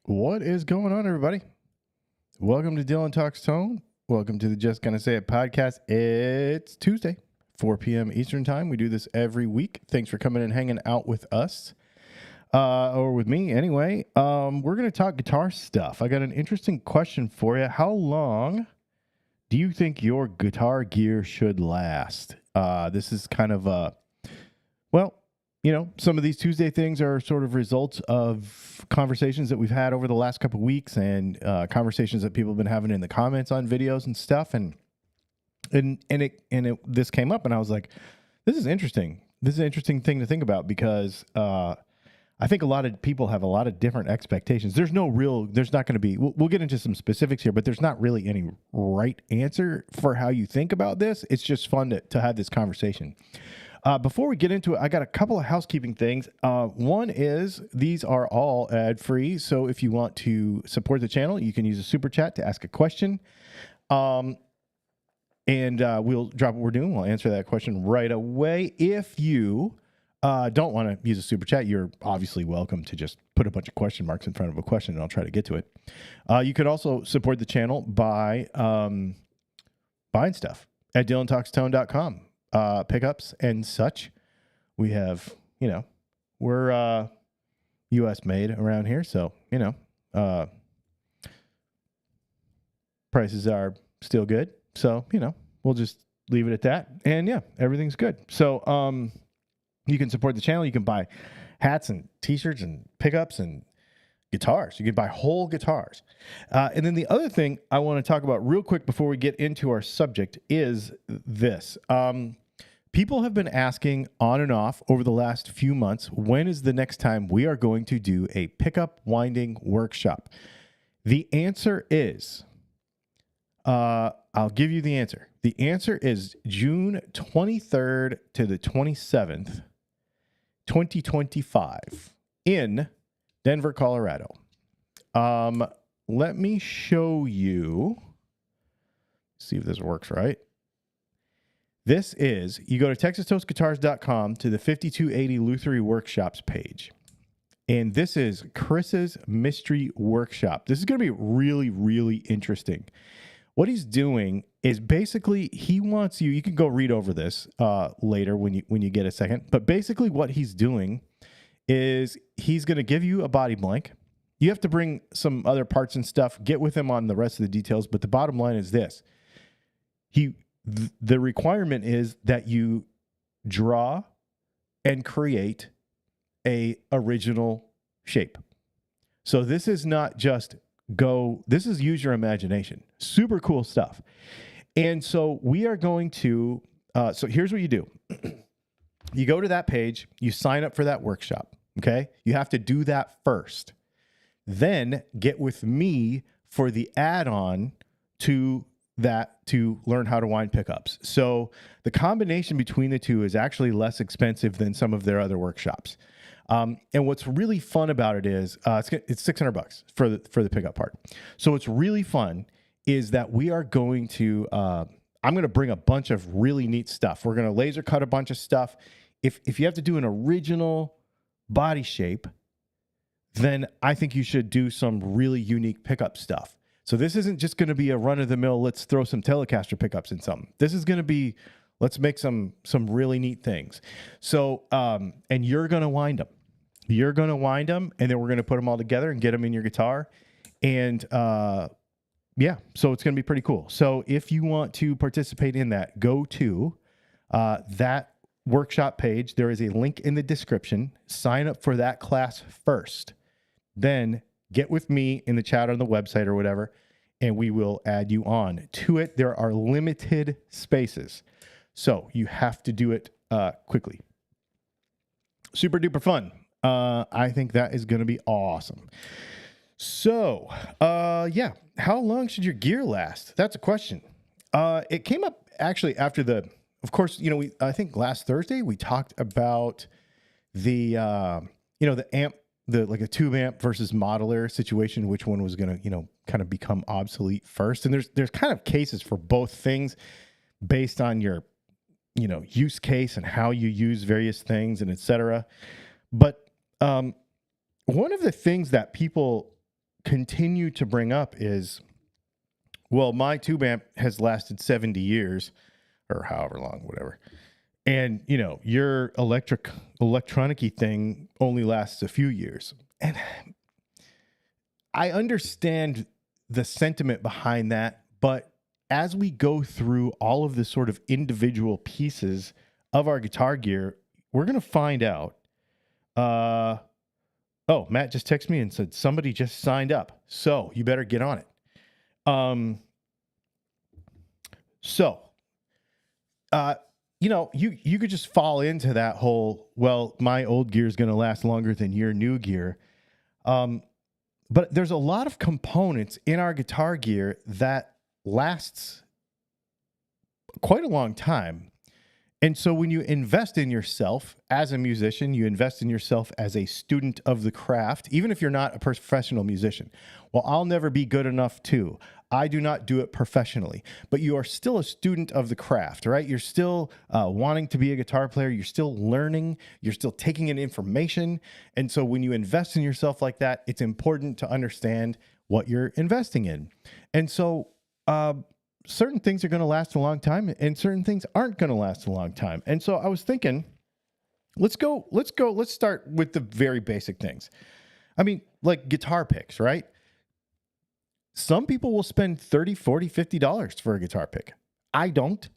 What is going on, everybody? Welcome to Dylan Talks Tone. Welcome to the Just Gonna Say It podcast. It's Tuesday, 4 p.m. Eastern Time. We do this every week. Thanks for coming and hanging out with us, or with me anyway. We're going to talk guitar stuff. I got an interesting question for you. How long do you think your guitar gear should last? This is kind of some of these Tuesday things are sort of results of conversations that we've had over the last couple of weeks and conversations that people have been having in the comments on videos and stuff. This came up and I was like, this is interesting. This is an interesting thing to think about because I think a lot of people have a lot of different expectations. There's not going to be, we'll get into some specifics here, but there's not really any right answer for how you think about this. It's just fun to have this conversation. Before we get into it, I got a couple of housekeeping things. One is these are all ad-free, so if you want to support the channel, you can use a super chat to ask a question, and we'll drop what we're doing. We'll answer that question right away. If you don't want to use a super chat, you're obviously welcome to just put a bunch of question marks in front of a question, and I'll try to get to it. You could also support the channel by buying stuff at DylanTalksTone.com. Pickups and such. We have, we're U.S. made around here, so, prices are still good. So, we'll just leave it at that. And yeah, everything's good. So, you can support the channel. You can buy hats and t-shirts and pickups and guitars. You can buy whole guitars. And then the other thing I want to talk about real quick before we get into our subject is this. People have been asking on and off over the last few months, when is the next time we are going to do a pickup winding workshop? The answer is, I'll give you the answer. The answer is June 23rd to the 27th, 2025 in Denver, Colorado. Let me show you, see if this works right. This is, you go to TexasToastGuitars.com to the 5280 Lutherie Workshops page. And this is Chris's Mystery Workshop. This is going to be really, really interesting. What he's doing is basically he wants you can go read over this later when you get a second. But basically what he's doing is he's going to give you a body blank. You have to bring some other parts and stuff, get with him on the rest of the details. But the bottom line is this. The requirement is that you draw and create a original shape. So this is not just this is use your imagination. Super cool stuff. And so we are going to, so here's what you do. You go to that page, you sign up for that workshop, okay? You have to do that first. Then get with me for the add-on to learn how to wind pickups. So the combination between the two is actually less expensive than some of their other workshops. And what's really fun about it is it's $600 for the pickup part. So what's really fun is that we are going to I'm going to bring a bunch of really neat stuff. We're going to laser cut a bunch of stuff. If you have to do an original body shape, then I think you should do some really unique pickup stuff. So this isn't just going to be a run-of-the-mill, let's throw some Telecaster pickups in something. This is going to be, let's make some really neat things. So, and you're going to wind them. You're going to wind them, and then we're going to put them all together and get them in your guitar. And, so it's going to be pretty cool. So if you want to participate in that, go to that workshop page. There is a link in the description. Sign up for that class first. Then get with me in the chat on the website or whatever, and we will add you on to it. There are limited spaces, so you have to do it quickly. Super duper fun. I think that is going to be awesome. So, how long should your gear last? That's a question. It came up actually after of course, I think last Thursday we talked about the amp, like a tube amp versus modeler situation, which one was going to, kind of become obsolete first. And there's kind of cases for both things based on your, use case and how you use various things and et cetera. But one of the things that people continue to bring up is, well, my tube amp has lasted 70 years or however long, whatever. And, you know, your electronic-y thing only lasts a few years. And I understand the sentiment behind that, but as we go through all of the sort of individual pieces of our guitar gear, we're going to find out. Oh, Matt just texted me and said somebody just signed up, so you better get on it. You know, you could just fall into that whole, well, my old gear is going to last longer than your new gear. But there's a lot of components in our guitar gear that lasts quite a long time. And so when you invest in yourself as a musician, you invest in yourself as a student of the craft, even if you're not a professional musician. Well, I'll never be good enough to. I do not do it professionally, but you are still a student of the craft, right? You're still wanting to be a guitar player. You're still learning. You're still taking in information. And so when you invest in yourself like that, it's important to understand what you're investing in. And so, certain things are going to last a long time and certain things aren't going to last a long time. And so I was thinking, let's start with the very basic things. I mean, like guitar picks, right? Some people will spend $30, $40, $50 for a guitar pick. I don't.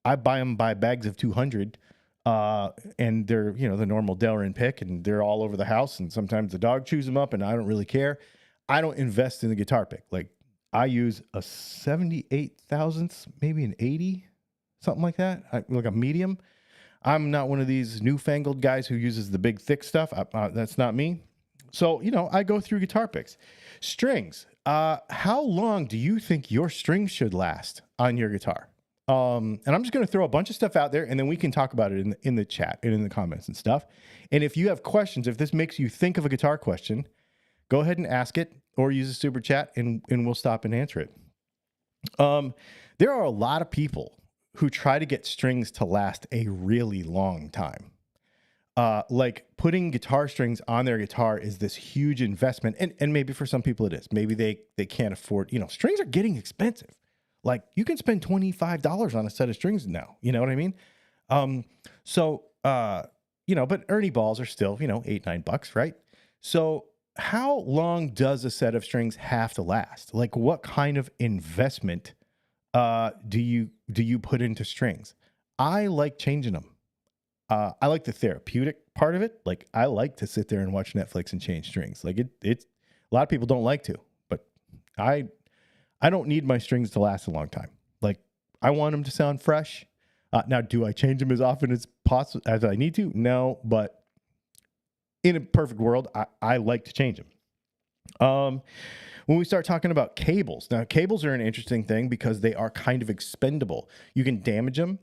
I buy them by bags of 200, and they're, you know, the normal Delrin pick, and they're all over the house, and sometimes the dog chews them up, and I don't really care. I don't invest in the guitar pick. Like, I use a 78 thousandths, maybe an 80, something like that, like a medium. I'm not one of these newfangled guys who uses the big, thick stuff. That's not me. So, you know, I go through guitar picks. Strings. How long do you think your strings should last on your guitar? And I'm just going to throw a bunch of stuff out there, and then we can talk about it in the chat and in the comments and stuff. And if you have questions, if this makes you think of a guitar question, go ahead and ask it or use a super chat, and we'll stop and answer it. There are a lot of people who try to get strings to last a really long time. Like putting guitar strings on their guitar is this huge investment. And maybe for some people it is. Maybe they can't afford, you know, strings are getting expensive. Like you can spend $25 on a set of strings now. You know what I mean? You know, but Ernie balls are still, you know, $8, $9, right? So how long does a set of strings have to last? Like what kind of investment do you put into strings? I like changing them. I like the therapeutic part of it. Like I like to sit there and watch Netflix and change strings. Like it's a lot of people don't like to, but I don't need my strings to last a long time. Like I want them to sound fresh. Now, do I change them as often as possible as I need to? No, but in a perfect world, I like to change them. When we start talking about cables, now cables are an interesting thing because they are kind of expendable. You can damage them.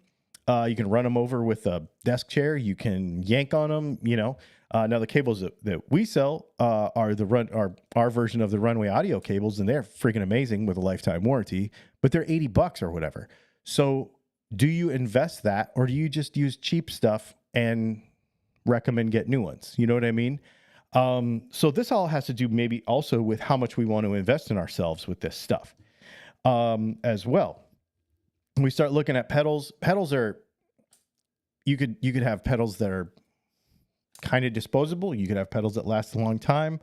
You can run them over with a desk chair. You can yank on them. You know. Now the cables that we sell are our version of the Runway audio cables, and they're freaking amazing with a lifetime warranty. But they're $80 or whatever. So do you invest that, or do you just use cheap stuff and recommend get new ones? You know what I mean? So this all has to do maybe also with how much we want to invest in ourselves with this stuff as well. When we start looking at pedals are, you could have pedals that are kind of disposable. You could have pedals that last a long time.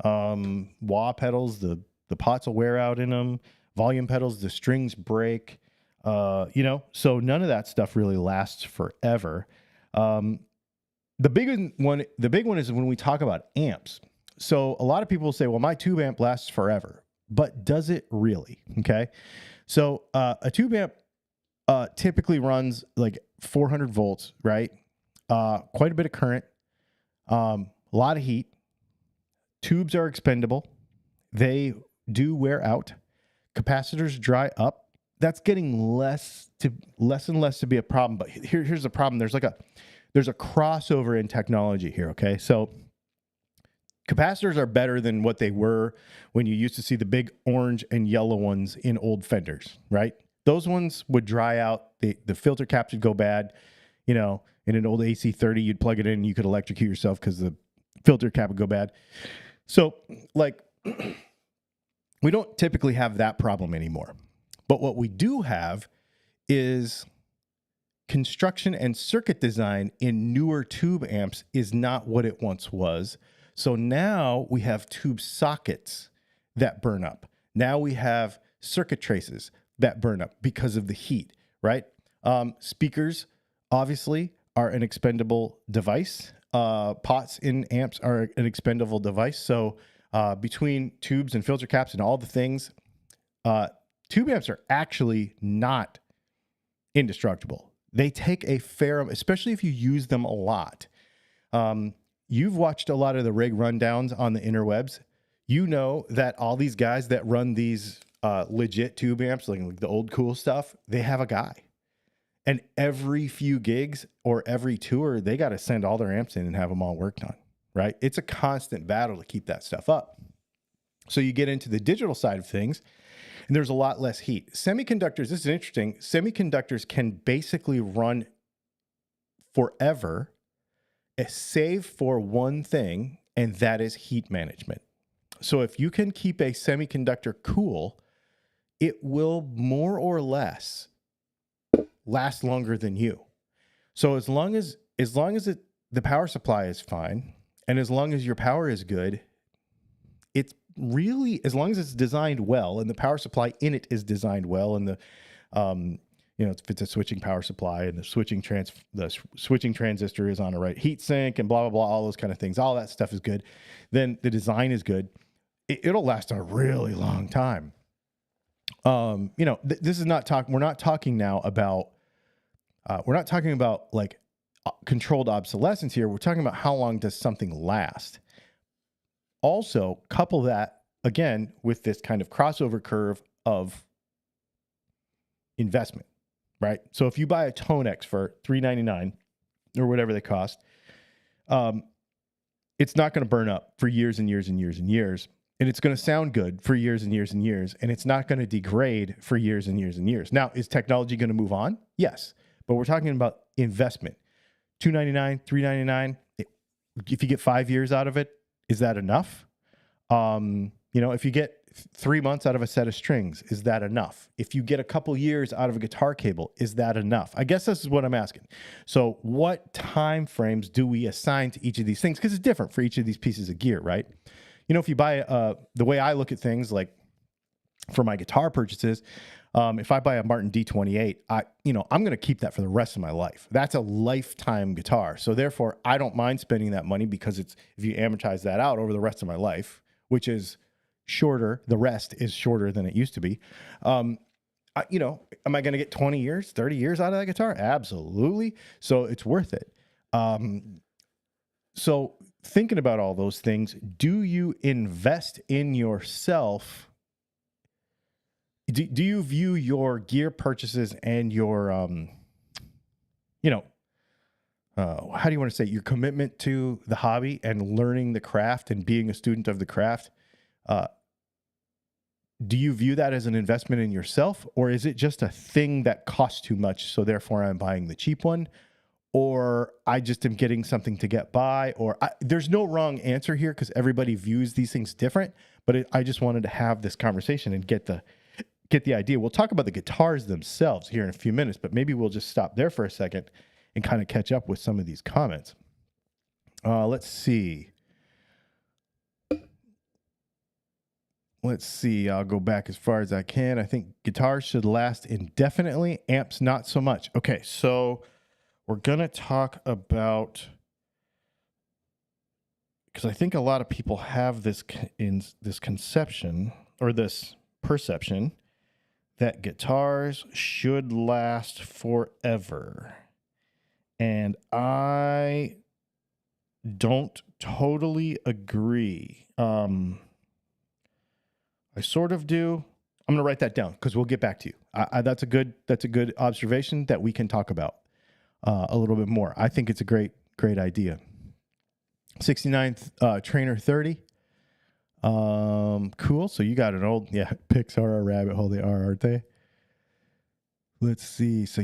Wah pedals, the pots will wear out in them. Volume pedals, the strings break. You know, so none of that stuff really lasts forever. The big one is when we talk about amps. So a lot of people say, well, my tube amp lasts forever, but does it really? Okay. So a tube amp typically runs like 400 volts, right? Quite a bit of current, a lot of heat. Tubes are expendable. They do wear out. Capacitors dry up. That's getting less and less to be a problem. But here's the problem. There's a crossover in technology here. Okay. So capacitors are better than what they were when you used to see the big orange and yellow ones in old Fenders, right? Those ones would dry out. The filter caps would go bad. You know, in an old AC30, you'd plug it in and you could electrocute yourself because the filter cap would go bad. So like We don't typically have that problem anymore. But what we do have is construction and circuit design in newer tube amps is not what it once was. So now we have tube sockets that burn up. Now we have circuit traces that burn up because of the heat, right? Speakers, obviously, are an expendable device. Pots in amps are an expendable device. So between tubes and filter caps and all the things, tube amps are actually not indestructible. They take a fair, especially if you use them a lot. You've watched a lot of the rig rundowns on the interwebs. You know that all these guys that run these legit tube amps, like the old cool stuff, they have a guy. And every few gigs or every tour, they got to send all their amps in and have them all worked on, right? It's a constant battle to keep that stuff up. So you get into the digital side of things, and there's a lot less heat. Semiconductors, this is interesting. Semiconductors can basically run forever, save for one thing, and that is heat management. So if you can keep a semiconductor cool, it will more or less last longer than you. So as long as the power supply is fine, and as long as your power is good, it's really, as long as it's designed well and the power supply in it is designed well, and the if it's a switching power supply and the switching transistor is on a right heat sink and blah blah blah, all those kind of things, all that stuff is good, then the design is good. It'll last a really long time. This is not talk. We're not talking now about. We're not talking about like controlled obsolescence here. We're talking about how long does something last. Also, couple that again with this kind of crossover curve of investment, right? So if you buy a Tonex for $399 or whatever they cost, it's not going to burn up for years and years and years and years. And it's going to sound good for years and years and years. And it's not going to degrade for years and years and years. Now, is technology going to move on? Yes. But we're talking about investment. $299, $399. If you get 5 years out of it, is that enough? If you get 3 months out of a set of strings, is that enough? If you get a couple years out of a guitar cable, is that enough? I guess this is what I'm asking. So what time frames do we assign to each of these things? Because it's different for each of these pieces of gear, right? If you buy, the way I look at things, like for my guitar purchases, if I buy a Martin D28, I'm going to keep that for the rest of my life. That's a lifetime guitar. So therefore, I don't mind spending that money because if you amortize that out over the rest of my life, which is shorter, the rest is shorter than it used to be. Am I going to get 20 years, 30 years out of that guitar? Absolutely. So it's worth it. So thinking about all those things, do you invest in yourself? Do you view your gear purchases and your, how do you want to say, your commitment to the hobby and learning the craft and being a student of the craft? Do you view that as an investment in yourself, or is it just a thing that costs too much, so therefore I'm buying the cheap one? Or I just am getting something to get by, there's no wrong answer here because everybody views these things different, but I just wanted to have this conversation and get the idea. We'll talk about the guitars themselves here in a few minutes, but maybe we'll just stop there for a second and kind of catch up with some of these comments. Let's see. I'll go back as far as I can. I think guitars should last indefinitely. Amps, not so much. Okay, so we're going to talk about, because I think a lot of people have this conception or this perception that guitars should last forever. And I don't totally agree. I sort of do. I'm going to write that down because we'll get back to you. That's a good observation that we can talk about a little bit more. I think it's a great idea. 69th Trainer 30. Cool. So you got an old, Pixar are a rabbit hole. They are, aren't they? Let's see. So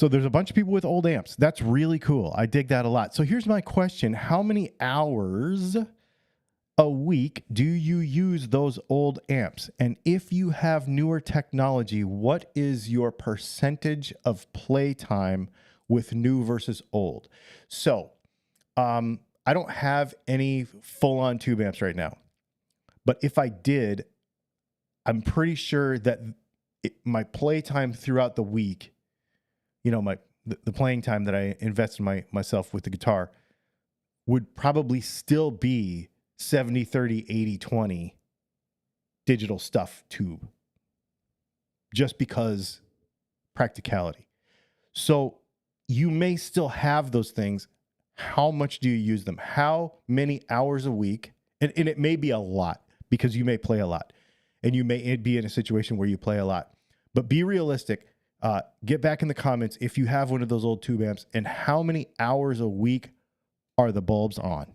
there's a bunch of people with old amps. That's really cool. I dig that a lot. So here's my question. How many hours a week do you use those old amps? And if you have newer technology, what is your percentage of playtime with new versus old? So, I don't have any full-on tube amps right now, but if I did, I'm pretty sure that my playtime throughout the week, you know, the playing time that I invest in myself with the guitar would probably still be 70, 30, 80, 20 digital stuff tube, just because practicality. So you may still have those things. How much do you use them? How many hours a week? And it may be a lot because you may play a lot and you may be in a situation where you play a lot, but be realistic. Get back in the comments if you have one of those old tube amps and how many hours a week are the bulbs on?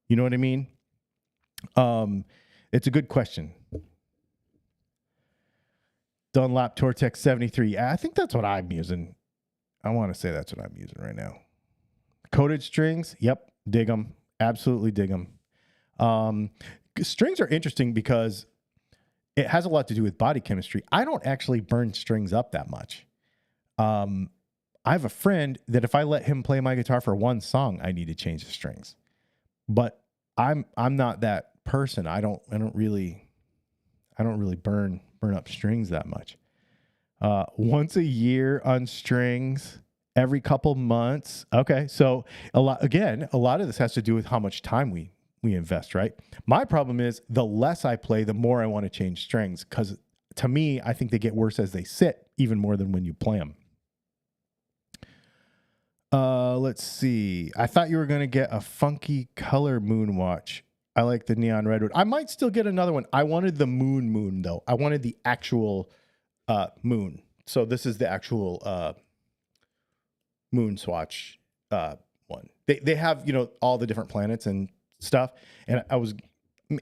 You know what I mean? It's a good question. Dunlop Tortex 73. I think that's what I'm using. I want to say that's what I'm using right now. Coated strings. Yep. Dig them. Absolutely dig them. Strings are interesting because it has a lot to do with body chemistry. I don't actually burn strings up that much. I have a friend that if I let him play my guitar for one song, I need to change the strings. But I'm not that person. I don't really burn up strings that much. Once a year on strings, every couple months. Okay, so a lot of this has to do with how much time we invest, right? My problem is the less I play, the more I want to change strings, because to me, I think they get worse as they sit, even more than when you play them. Let's see. I thought you were going to get a funky color moon watch. I like the neon redwood. I might still get another one. I wanted the moon though. I wanted the actual moon. So this is the actual moon swatch one. They have, you know, all the different planets and stuff. And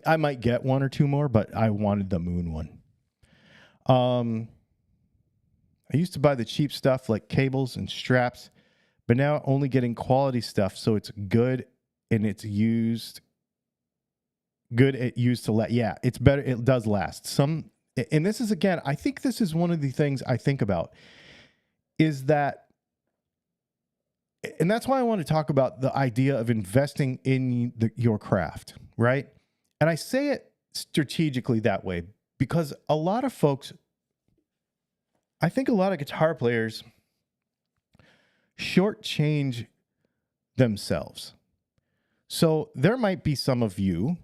I might get one or two more, but I wanted the moon one. I used to buy the cheap stuff like cables and straps, but now only getting quality stuff. So it's good and it's used to let. Yeah, it's better. It does last. And this is, again, I think this is one of the things I think about is that, and that's why I want to talk about the idea of investing in your craft, right? And I say it strategically that way because a lot of folks, I think a lot of guitar players shortchange themselves. So there might be some of you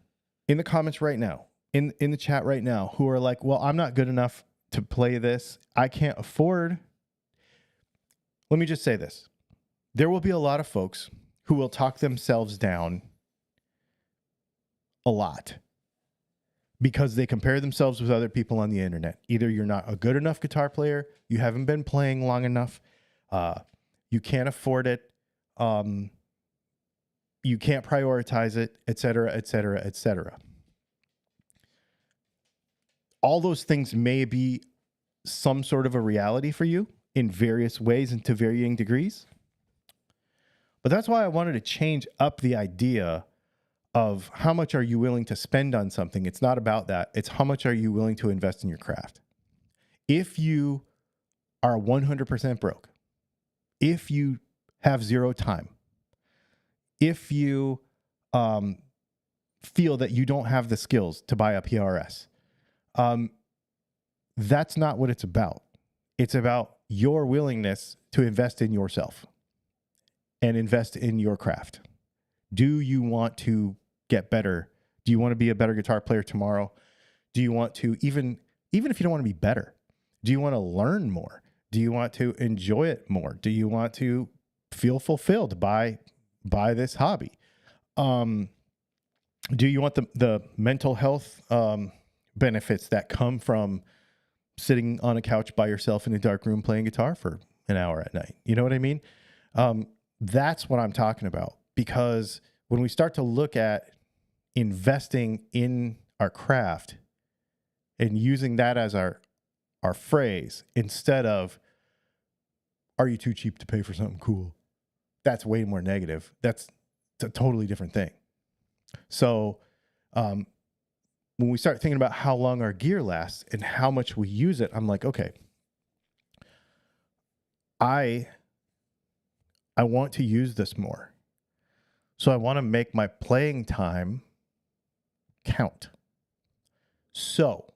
in the comments right now, in the chat right now, who are like, well, I'm not good enough to play this. I can't afford. Let me just say this. There will be a lot of folks who will talk themselves down a lot because they compare themselves with other people on the internet. Either you're not a good enough guitar player, you haven't been playing long enough, you can't afford it, you can't prioritize it, etc., etc., etc. All those things may be some sort of a reality for you in various ways and to varying degrees. But that's why I wanted to change up the idea of how much are you willing to spend on something. It's not about that. It's how much are you willing to invest in your craft. If you are 100% broke, if you have zero time, if you feel that you don't have the skills to buy a PRS, that's not what it's about. It's about your willingness to invest in yourself and invest in your craft. Do you want to get better? Do you want to be a better guitar player tomorrow? Do you want to, even if you don't want to be better, do you want to learn more? Do you want to enjoy it more? Do you want to feel fulfilled by this hobby? Do you want the mental health benefits that come from sitting on a couch by yourself in a dark room playing guitar for an hour at night? You know what I mean? That's what I'm talking about. Because when we start to look at investing in our craft and using that as our phrase instead of, are you too cheap to pay for something cool? That's way more negative. That's a totally different thing. So when we start thinking about how long our gear lasts and how much we use it, I'm like, okay, I want to use this more. So I want to make my playing time count. So,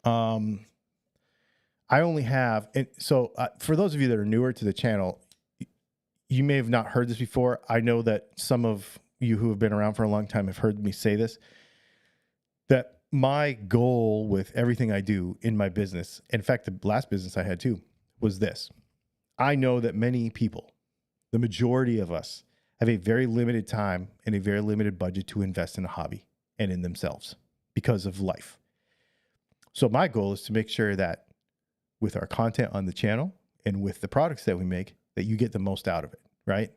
I only have, and so for those of you that are newer to the channel, you may have not heard this before. I know that some of you who have been around for a long time have heard me say this, that my goal with everything I do in my business, in fact, the last business I had too, was this. I know that many people, the majority of us, have a very limited time and a very limited budget to invest in a hobby and in themselves because of life. So my goal is to make sure that with our content on the channel and with the products that we make, that you get the most out of it, right?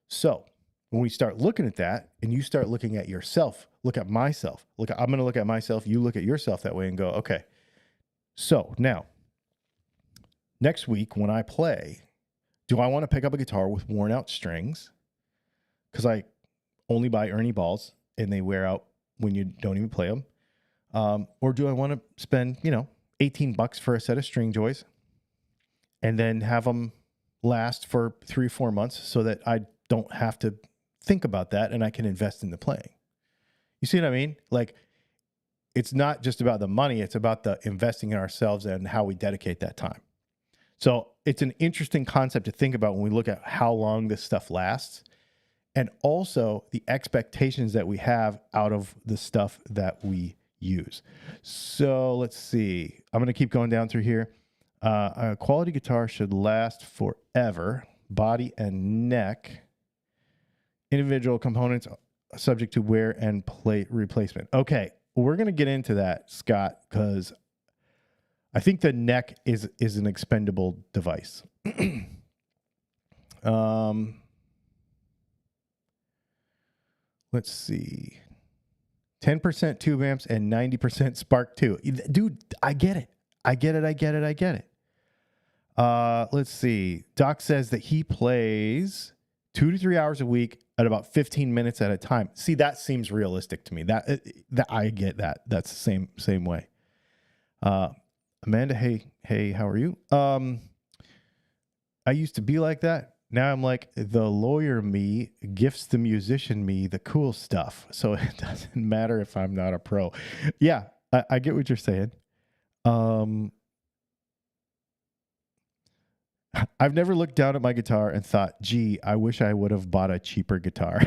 So when we start looking at that and you start looking at yourself, look at myself, I'm going to look at myself, you look at yourself that way and go, okay, so now next week when I play, do I want to pick up a guitar with worn out strings? Because I only buy Ernie balls and they wear out when you don't even play them. Or do I want to spend, $18 for a set of string joys and then have them last for 3 or 4 months so that I don't have to think about that and I can invest in the playing? You see what I mean? Like, it's not just about the money, it's about the investing in ourselves and how we dedicate that time. So it's an interesting concept to think about when we look at how long this stuff lasts and also the expectations that we have out of the stuff that we use. So let's see. I'm going to keep going down through here. A quality guitar should last forever. Body and neck. Individual components subject to wear and plate replacement. Okay, we're going to get into that, Scott, because I think the neck is an expendable device. Let's see. 10% tube amps and 90% Spark 2. Dude, I get it. I get it. Let's see. Doc says that he plays 2 to 3 hours a week at about 15 minutes at a time. See, that seems realistic to me. That I get that. That's the same way. Amanda, hey, how are you? I used to be like that. Now I'm like, the lawyer me gifts the musician me the cool stuff. So it doesn't matter if I'm not a pro. Yeah, I get what you're saying. I've never looked down at my guitar and thought, gee, I wish I would have bought a cheaper guitar.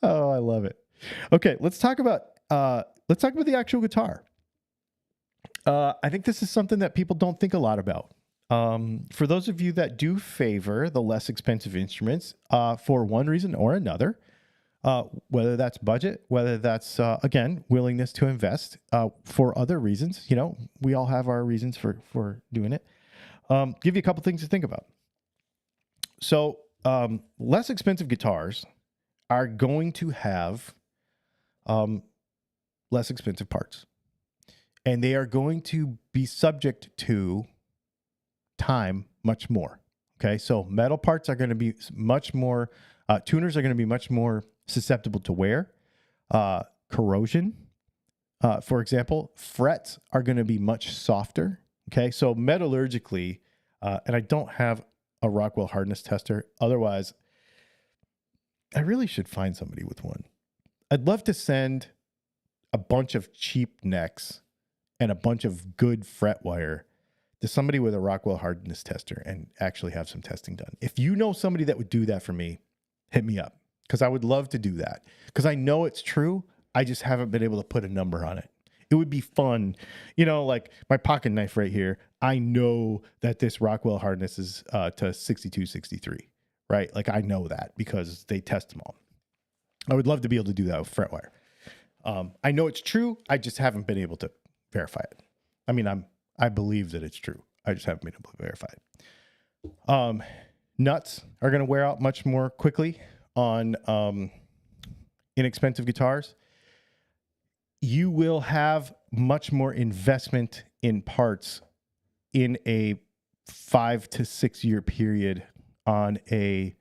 Oh, I love it. Okay, let's talk about the actual guitar. I think this is something that people don't think a lot about. For those of you that do favor the less expensive instruments, for one reason or another, whether that's budget, whether that's, again, willingness to invest, for other reasons, we all have our reasons for doing it. Give you a couple things to think about. So, less expensive guitars are going to have, less expensive parts, and they are going to be subject to time much more. Okay, so metal parts are going to be much more, tuners are going to be much more susceptible to wear, corrosion. For example, frets are going to be much softer. Okay, so metallurgically, and I don't have a Rockwell hardness tester. Otherwise, I really should find somebody with one. I'd love to send a bunch of cheap necks and a bunch of good fret wire to somebody with a Rockwell hardness tester and actually have some testing done. If you know somebody that would do that for me, hit me up, because I would love to do that, because I know it's true. I just haven't been able to put a number on it. It would be fun. Like my pocket knife right here. I know that this Rockwell hardness is to 62, 63, right? Like I know that because they test them all. I would love to be able to do that with fret wire. I know it's true. I just haven't been able to verify it. I mean, I believe that it's true. I just haven't been able to verify it. Nuts are going to wear out much more quickly on inexpensive guitars. You will have much more investment in parts in a 5 to 6 year period on a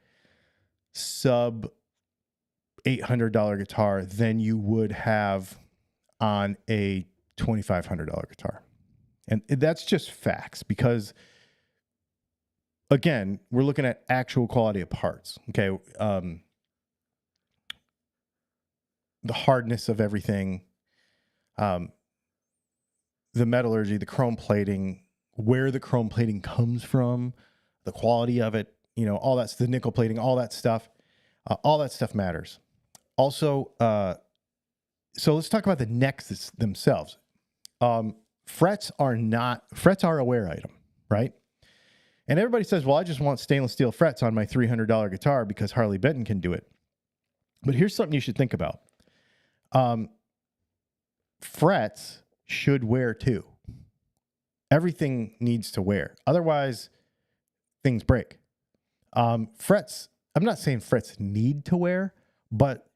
sub $800 guitar than you would have on a $2,500 guitar. And that's just facts, because again, we're looking at actual quality of parts. Okay. The hardness of everything, the metallurgy, the chrome plating, where the chrome plating comes from, the quality of it, you know, all that's the nickel plating, all that stuff matters. Also, so let's talk about the necks themselves. Frets are a wear item, right? And everybody says, well, I just want stainless steel frets on my $300 guitar because Harley Benton can do it. But here's something you should think about. Frets should wear too. Everything needs to wear. Otherwise, things break. Frets, I'm not saying frets need to wear, but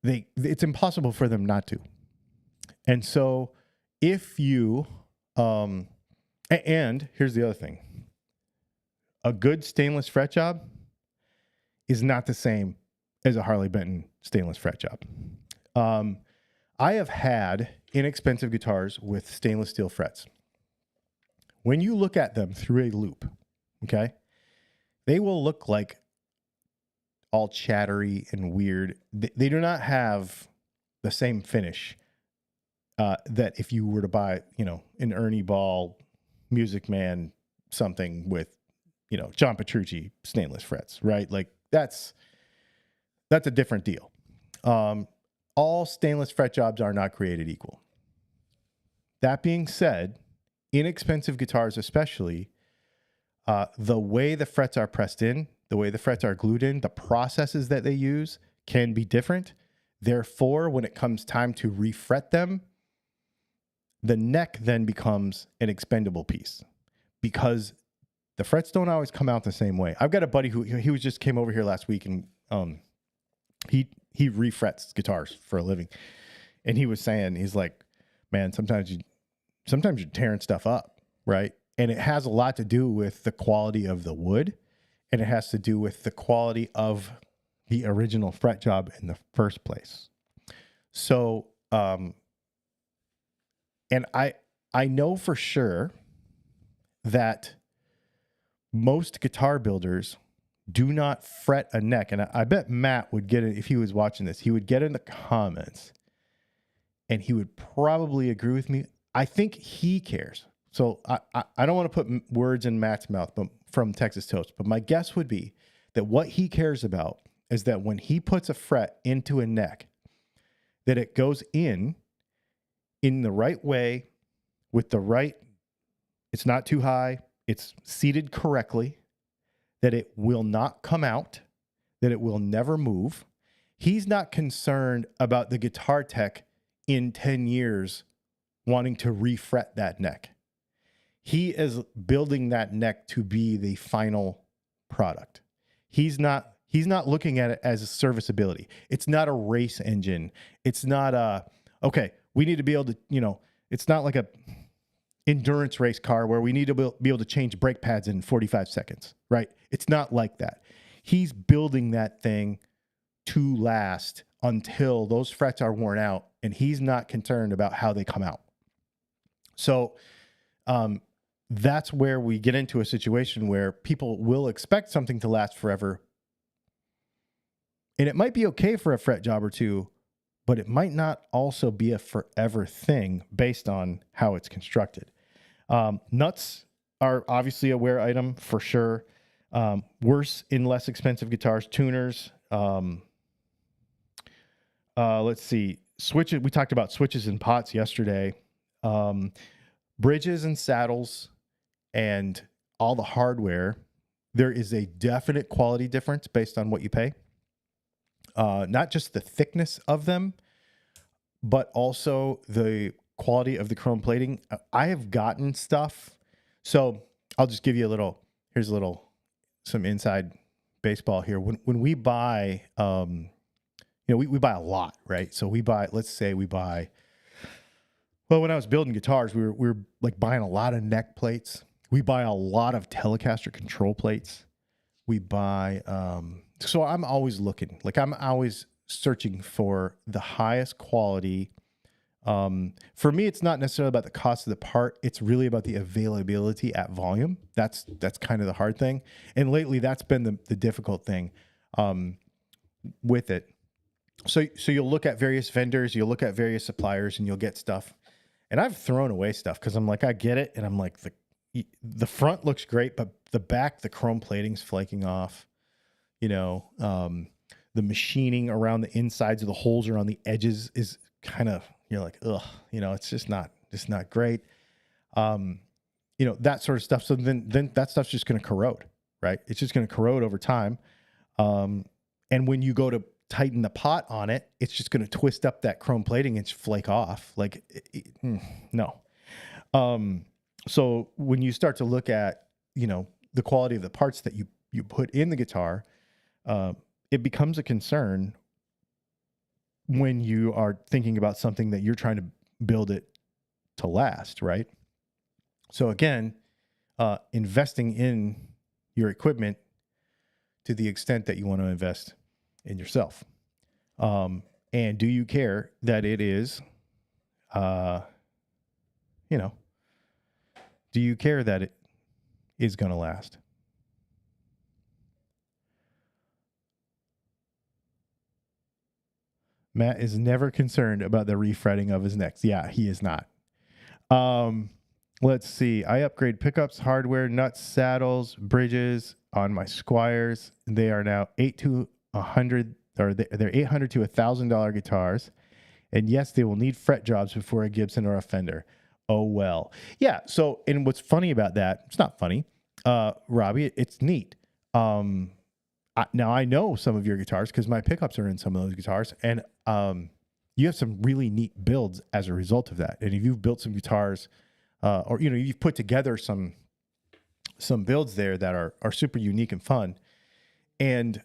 it's impossible for them not to. And so if you, and here's the other thing. A good stainless fret job is not the same as a Harley Benton stainless fret job. I have had inexpensive guitars with stainless steel frets. When you look at them through a loop, okay, they will look like all chattery and weird. They do not have the same finish that if you were to buy, you know, an Ernie Ball Music Man something with, you know, John Petrucci stainless frets, right? Like that's a different deal. All stainless fret jobs are not created equal. That being said, inexpensive guitars especially, the way the frets are pressed in, the way the frets are glued in, the processes that they use can be different. Therefore, when it comes time to refret them, the neck then becomes an expendable piece because the frets don't always come out the same way. I've got a buddy who just came over here last week, and he refrets guitars for a living. And he was saying, he's like, man, sometimes you're tearing stuff up, right? And it has a lot to do with the quality of the wood, and it has to do with the quality of the original fret job in the first place. So, and I know for sure that most guitar builders do not fret a neck. And I bet Matt would get it if he was watching this. He would get in the comments and he would probably agree with me. I think he cares. So I don't want to put words in Matt's mouth, but from Texas Toast. But my guess would be that what he cares about is that when he puts a fret into a neck, that it goes in the right way with the right, it's not too high, it's seated correctly, that it will not come out, that it will never move. He's not concerned about the guitar tech in 10 years wanting to refret that neck. He is building that neck to be the final product. He's not looking at it as a serviceability. It's not a race engine. It's not okay, we need to be able to, you know, it's not like a endurance race car where we need to be able to change brake pads in 45 seconds, right? It's not like that. He's building that thing to last until those frets are worn out, and he's not concerned about how they come out. So that's where we get into a situation where people will expect something to last forever. And it might be okay for a fret job or two, but it might not also be a forever thing based on how it's constructed. Nuts are obviously a wear item for sure. Worse in less expensive guitars, tuners. Let's see, switches. We talked about switches and pots yesterday. Bridges and saddles and all the hardware. There is a definite quality difference based on what you pay. Not just the thickness of them, but also the quality of the chrome plating. I have gotten stuff. So I'll just give you some inside baseball here. When we buy, we buy a lot, right? So let's say we buy, well, when I was building guitars, we were like buying a lot of neck plates. We buy a lot of Telecaster control plates. We buy, so I'm always looking, like I'm always searching for the highest quality. For me, it's not necessarily about the cost of the part. It's really about the availability at volume. That's kind of the hard thing. And lately that's been the difficult thing, with it. So you'll look at various vendors, you'll look at various suppliers, and you'll get stuff. And I've thrown away stuff because I'm like, I get it. And I'm like, the front looks great, but the back, the chrome plating's flaking off, the machining around the insides of the holes or on the edges is kind of, you're like, ugh, it's just not great. That sort of stuff. So then that stuff's just going to corrode, right? It's just going to corrode over time. And when you go to tighten the pot on it, it's just going to twist up that chrome plating and flake off. Like, no. So when you start to look at, the quality of the parts that you put in the guitar, it becomes a concern when you are thinking about something that you're trying to build it to last, right? So again, investing in your equipment to the extent that you want to invest in yourself. And do you care that it is, do you care that it is going to last? Matt is never concerned about the refretting of his necks. Yeah, he is not. Let's see. I upgrade pickups, hardware, nuts, saddles, bridges on my Squires. They are now they're $800 to $1,000 guitars. And yes, they will need fret jobs before a Gibson or a Fender. Oh, well. Yeah. So, and what's funny about that, it's not funny, Robbie, it's neat. Now I know some of your guitars because my pickups are in some of those guitars, and you have some really neat builds as a result of that. And if you've built some guitars, or you've put together some builds there that are super unique and fun, and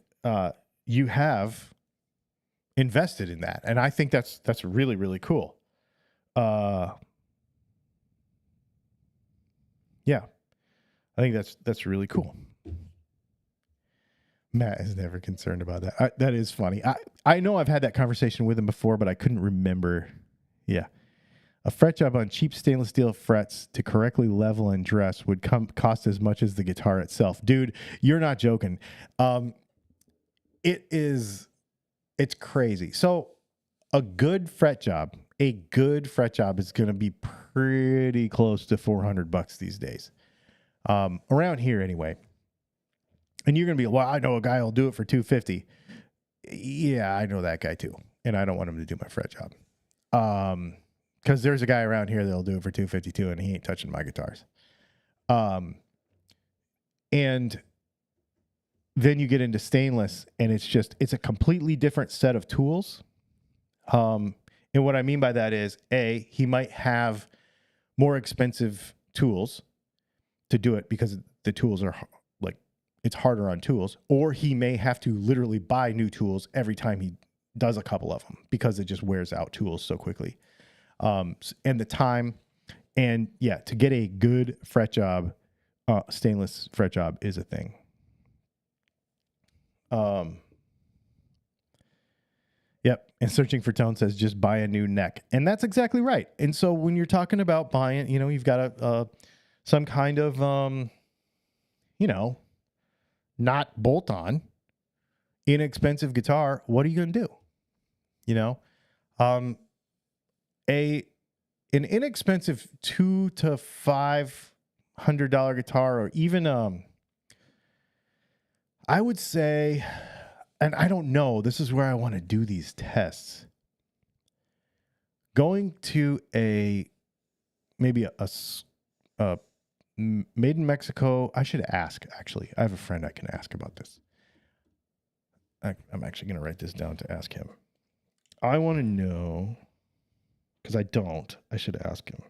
you have invested in that, and I think that's really, really cool. Yeah, I think that's really cool. Matt is never concerned about that. That is funny. I know I've had that conversation with him before, but I couldn't remember. Yeah. A fret job on cheap stainless steel frets to correctly level and dress would cost as much as the guitar itself. Dude, you're not joking. It's crazy. So a good fret job is going to be pretty close to $400 these days. Around here anyway. And you're going to be, well, I know a guy who'll do it for $250. Yeah, I know that guy too. And I don't want him to do my fret job. Because there's a guy around here that'll do it for $252, and he ain't touching my guitars. And then you get into stainless, and it's a completely different set of tools. And what I mean by that is, he might have more expensive tools to do it because the tools are it's harder on tools, or he may have to literally buy new tools every time he does a couple of them because it just wears out tools so quickly. And the time, and to get a good fret job, stainless fret job is a thing. Yep. And Searching for Tone says, just buy a new neck. And that's exactly right. And so when you're talking about buying, you've got some kind of, not bolt-on, inexpensive guitar, what are you going to do? An inexpensive $200 to $500 guitar, or even I would say, and I don't know, this is where I want to do these tests. Going to maybe a made in Mexico. I should ask, actually. I have a friend I can ask about this. I'm actually going to write this down to ask him. I want to know, because I don't. I should ask him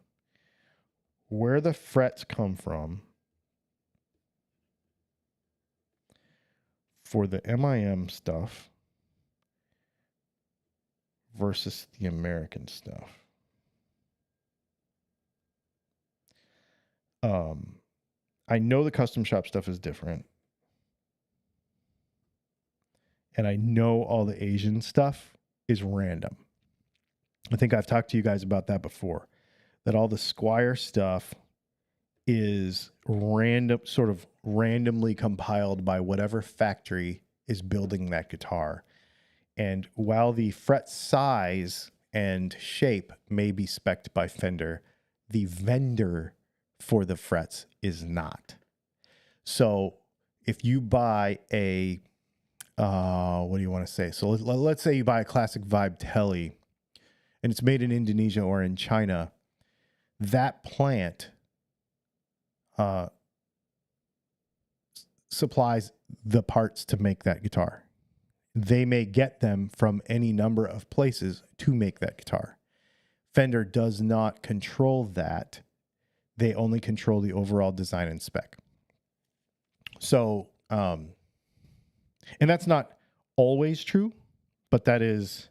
where the frets come from for the MIM stuff versus the American stuff. I know the custom shop stuff is different. and I know all the Asian stuff is random. I think I've talked to you guys about that before, that all the Squier stuff is random, sort of randomly compiled by whatever factory is building that guitar. And while the fret size and shape may be spec'd by Fender, the vendor for the frets is not. So if you buy a, what do you want to say? So let's say you buy a classic Vibe Tele and it's made in Indonesia or in China, that plant supplies the parts to make that guitar. They may get them from any number of places to make that guitar. Fender does not control that. They only control the overall design and spec. So, and that's not always true, but that is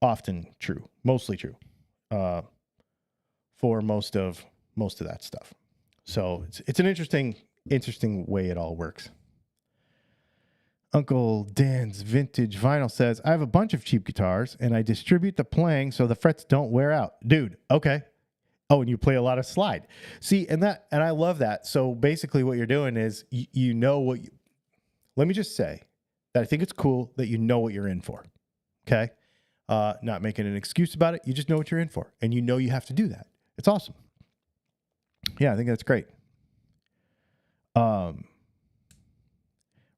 often true, mostly true, for most of that stuff. So it's an interesting way it all works. Uncle Dan's Vintage Vinyl says, I have a bunch of cheap guitars and I distribute the playing so the frets don't wear out. Dude, okay. Oh, and you play a lot of slide. See, and I love that. So basically what you're doing is you know what you, let me just say that I think it's cool that you know what you're in for. Okay? Not making an excuse about it. You just know what you're in for and you know you have to do that. It's awesome. Yeah, I think that's great.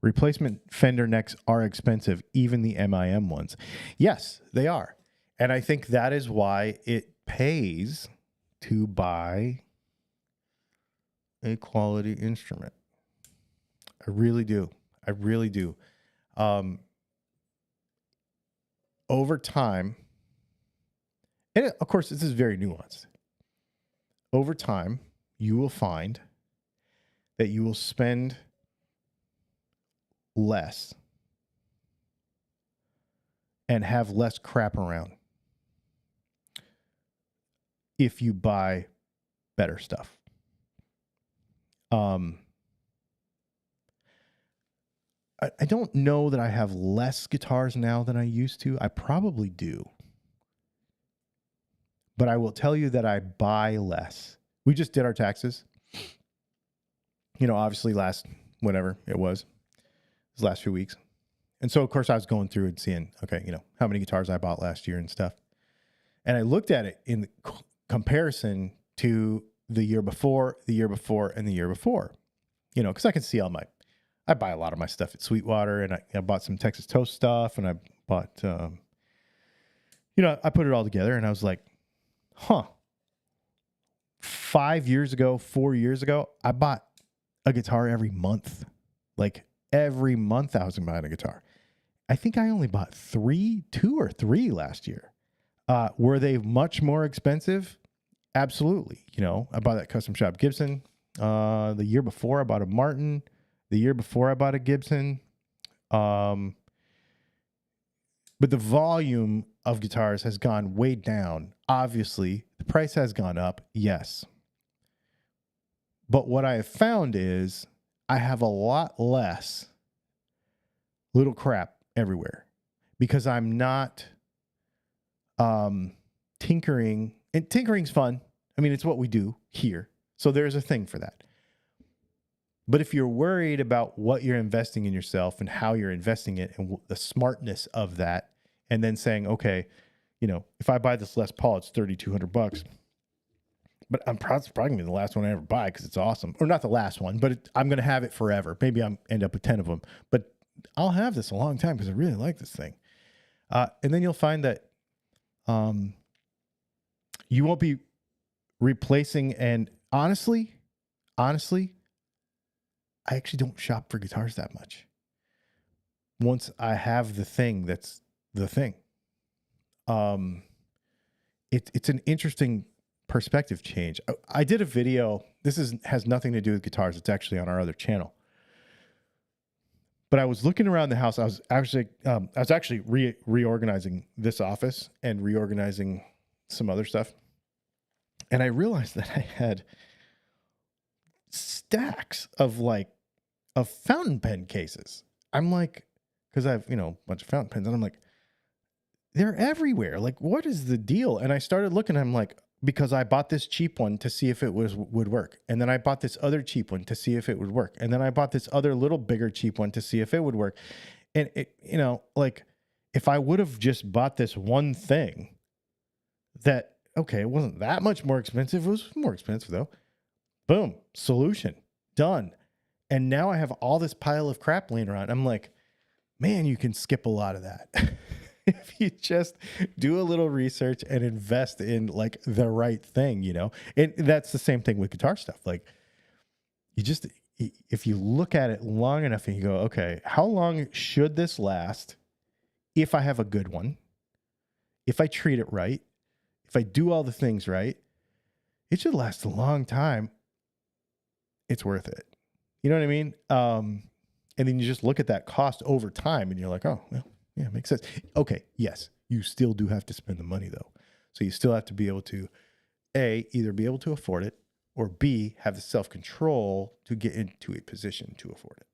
Replacement Fender necks are expensive, even the MIM ones. Yes, they are. And I think that is why it pays to buy a quality instrument. I really do. I really do. Over time, and of course, this is very nuanced. Over time, you will find that you will spend less and have less crap around if you buy better stuff. I don't know that I have less guitars now than I used to. I probably do. But I will tell you that I buy less. We just did our taxes. You know, obviously last few weeks. And so, of course, I was going through and seeing, okay, you know, how many guitars I bought last year and stuff. And I looked at it in comparison to the year before, and the year before. You know, because I can see I buy a lot of my stuff at Sweetwater, and I bought some Texas Toast stuff, and I bought, I put it all together, and I was like, 4 years ago, I bought a guitar every month. Like every month I was buying a guitar. I think I only bought 2 or 3 last year. Were they much more expensive? Absolutely. You know, I bought that custom shop Gibson. The year before I bought a Martin. The year before I bought a Gibson. But the volume of guitars has gone way down. Obviously, the price has gone up. Yes. But what I have found is I have a lot less little crap everywhere because I'm not tinkering. And tinkering's fun. I mean, it's what we do here. So there's a thing for that. But if you're worried about what you're investing in yourself and how you're investing it and the smartness of that, and then saying, okay, you know, if I buy this Les Paul, it's $3,200. But it's probably going to be the last one I ever buy because it's awesome. Or not the last one, but I'm going to have it forever. Maybe I'll end up with 10 of them. But I'll have this a long time because I really like this thing. And then you'll find that you won't be replacing. And honestly, I actually don't shop for guitars that much. Once I have the thing, that's the thing. It's an interesting perspective change. I did a video. This has nothing to do with guitars. It's actually on our other channel. But I was looking around the house. I was actually reorganizing this office and reorganizing some other stuff. And I realized that I had stacks of fountain pen cases. I'm like, because I have, a bunch of fountain pens, and I'm like, they're everywhere. Like, what is the deal? And I started looking, I'm like, because I bought this cheap one to see if it would work. And then I bought this other cheap one to see if it would work. And then I bought this other little bigger cheap one to see if it would work. And it, like, if I would have just bought this one thing that, okay, it wasn't that much more expensive. It was more expensive though. Boom, solution, done. And now I have all this pile of crap laying around. I'm like, man, you can skip a lot of that. If you just do a little research and invest in like the right thing, and that's the same thing with guitar stuff. Like if you look at it long enough and you go, okay, how long should this last? If I have a good one, if I treat it right, if I do all the things right, it should last a long time. It's worth it. You know what I mean? And then you just look at that cost over time and you're like, oh, well, yeah, it makes sense. Okay, yes, you still do have to spend the money though. So you still have to be able to, A, either be able to afford it, or B, have the self-control to get into a position to afford it.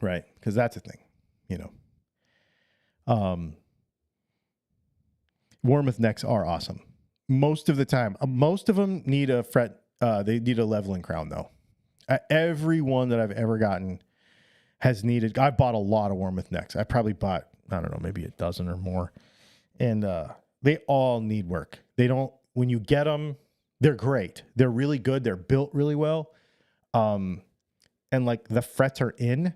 Right? Because that's a thing, Warmoth necks are awesome. Most of the time. Most of them need a fret, they need a leveling crown though. Every one that I've ever gotten has needed. I bought a lot of Warmoth necks. I probably bought, I don't know, maybe a dozen or more. And they all need work. They don't, when you get them, they're great. They're really good. They're built really well. And like the frets are in,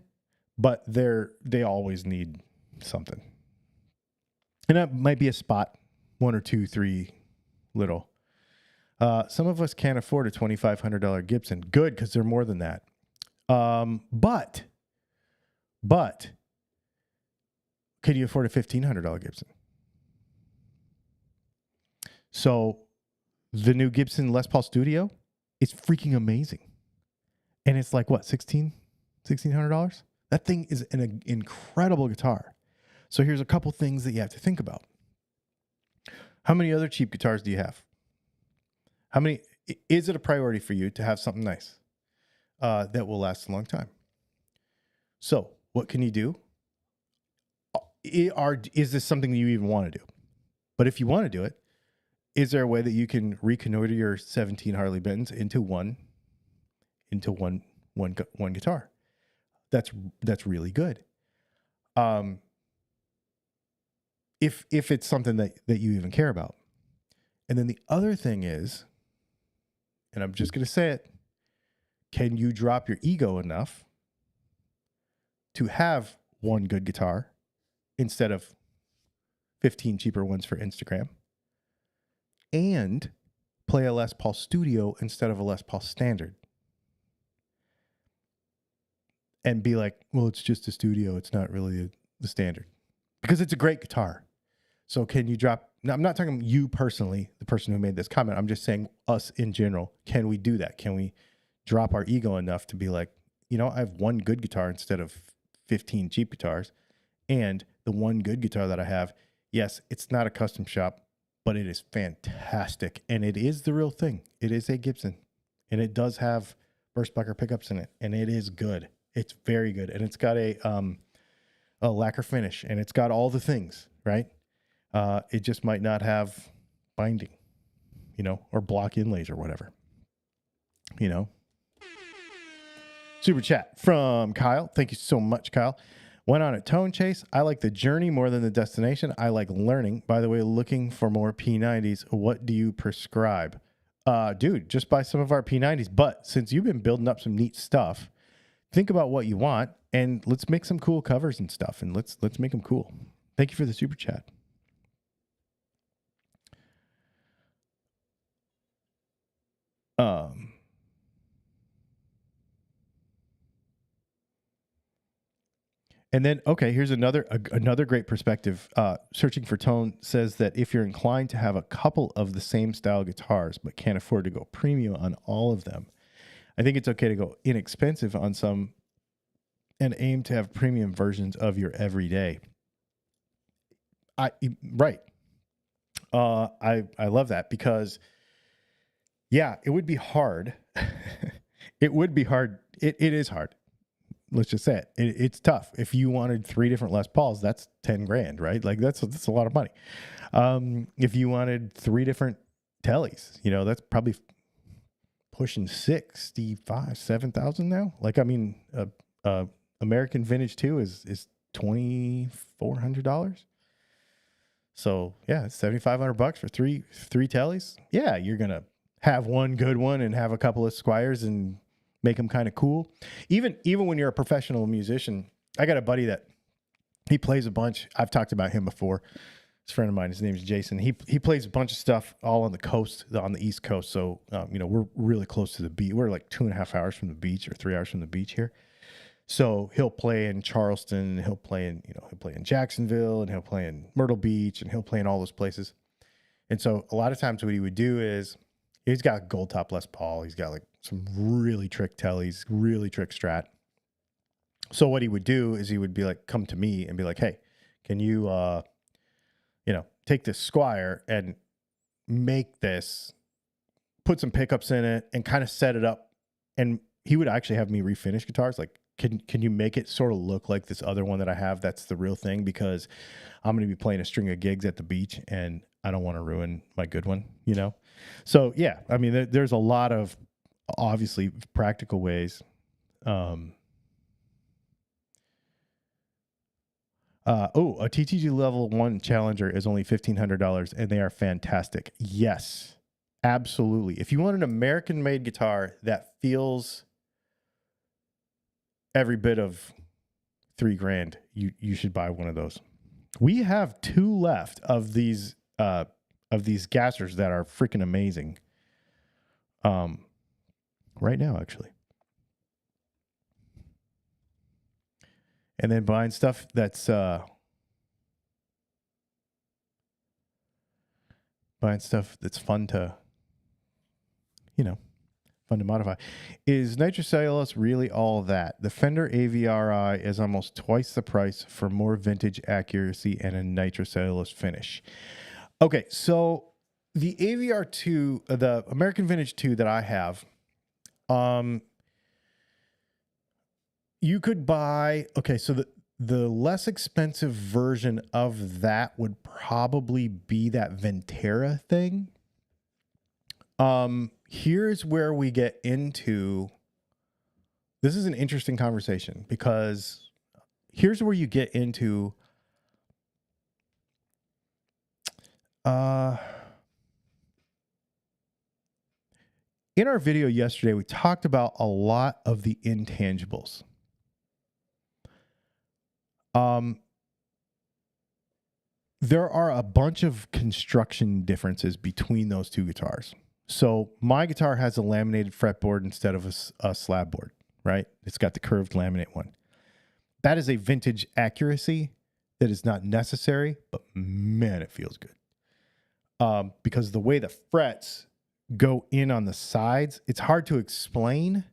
but they always need something. And that might be a spot, 1 or 2, 3 little. Some of us can't afford a $2,500 Gibson. Good, because they're more than that. But could you afford a $1,500 Gibson? So the new Gibson Les Paul Studio is freaking amazing. And it's like, what, $1,600? That thing is an incredible guitar. So here's a couple things that you have to think about. How many other cheap guitars do you have? Is it a priority for you to have something nice that will last a long time? So what can you do? Is this something that you even want to do? But if you want to do it, is there a way that you can reconnoiter your 17 Harley Benton's into one guitar? That's really good. If it's something that you even care about. And then the other thing is, and I'm just going to say it, can you drop your ego enough to have one good guitar instead of 15 cheaper ones for Instagram, and play a Les Paul Studio instead of a Les Paul Standard? And be like, well, it's just a Studio. It's not really the Standard. Because it's a great guitar. So can you drop... Now, I'm not talking you personally, the person who made this comment. I'm just saying us in general. Can we do that? Can we drop our ego enough to be like, I have one good guitar instead of 15 cheap guitars. And the one good guitar that I have, yes, it's not a custom shop, but it is fantastic. And it is the real thing. It is a Gibson. And it does have Burstbucker pickups in it. And it is good. It's very good. And it's got a lacquer finish. And it's got all the things, right? It just might not have binding, or block inlays or whatever, Super chat from Kyle. Thank you so much, Kyle. Went on a tone chase. I like the journey more than the destination. I like learning. By the way, looking for more P90s. What do you prescribe? Dude, just buy some of our P90s. But since you've been building up some neat stuff, think about what you want and let's make some cool covers and stuff, and let's make them cool. Thank you for the super chat. And then, okay, here's another great perspective. Searching for Tone says that if you're inclined to have a couple of the same style guitars but can't afford to go premium on all of them, I think it's okay to go inexpensive on some and aim to have premium versions of your everyday. Right. I love that because, yeah, it would be hard. It would be hard. It is hard. let's just say it's tough. If you wanted 3 different Les Pauls, that's 10 grand, right? Like that's a lot of money. If you wanted 3 different tellies, that's probably pushing 65, 7,000 now. Like, I mean, American Vintage 2 is $2,400. So yeah, it's $7,500 for three tellies. Yeah, you're gonna have one good one and have a couple of Squires and make them kind of cool. Even when you're a professional musician, I got a buddy that he plays a bunch. I've talked about him before. It's a friend of mine. His name is Jason. He plays a bunch of stuff all on the coast, on the East Coast. So we're really close to the beach. We're like 2.5 hours from the beach or 3 hours from the beach here. So he'll play in Charleston, he'll play in Jacksonville, and he'll play in Myrtle Beach, and he'll play in all those places. And so a lot of times what he would do is he's got gold top Les Paul. He's got like some really trick tellies, really trick Strat. So what he would do is he would be like, come to me and be like, hey, can you, take this Squire and make this, put some pickups in it and kind of set it up. And he would actually have me refinish guitars. Like, can you make it sort of look like this other one that I have? That's the real thing, because I'm going to be playing a string of gigs at the beach and I don't want to ruin my good one, So yeah, I mean, there's a lot of obviously practical ways. A TTG Level 1 Challenger is only $1,500 and they are fantastic. Yes, absolutely. If you want an American-made guitar that feels every bit of $3,000, you should buy one of those. We have 2 left of these gassers that are freaking amazing. Right now, actually. And then buying stuff that's fun to, fun to modify. Is nitrocellulose really all that? The Fender AVRI is almost twice the price for more vintage accuracy and a nitrocellulose finish. Okay, so the AVR2, the American Vintage 2 that I have, you could buy, so the less expensive version of that would probably be that Ventera thing. Here's where we get into, this is an interesting conversation, because here's where you get into in our video yesterday, we talked about a lot of the intangibles. There are a bunch of construction differences between those 2 guitars. So my guitar has a laminated fretboard instead of a slab board, right? It's got the curved laminate one. That is a vintage accuracy that is not necessary, but man, it feels good. Because the way the frets go in on the sides, it's hard to explain,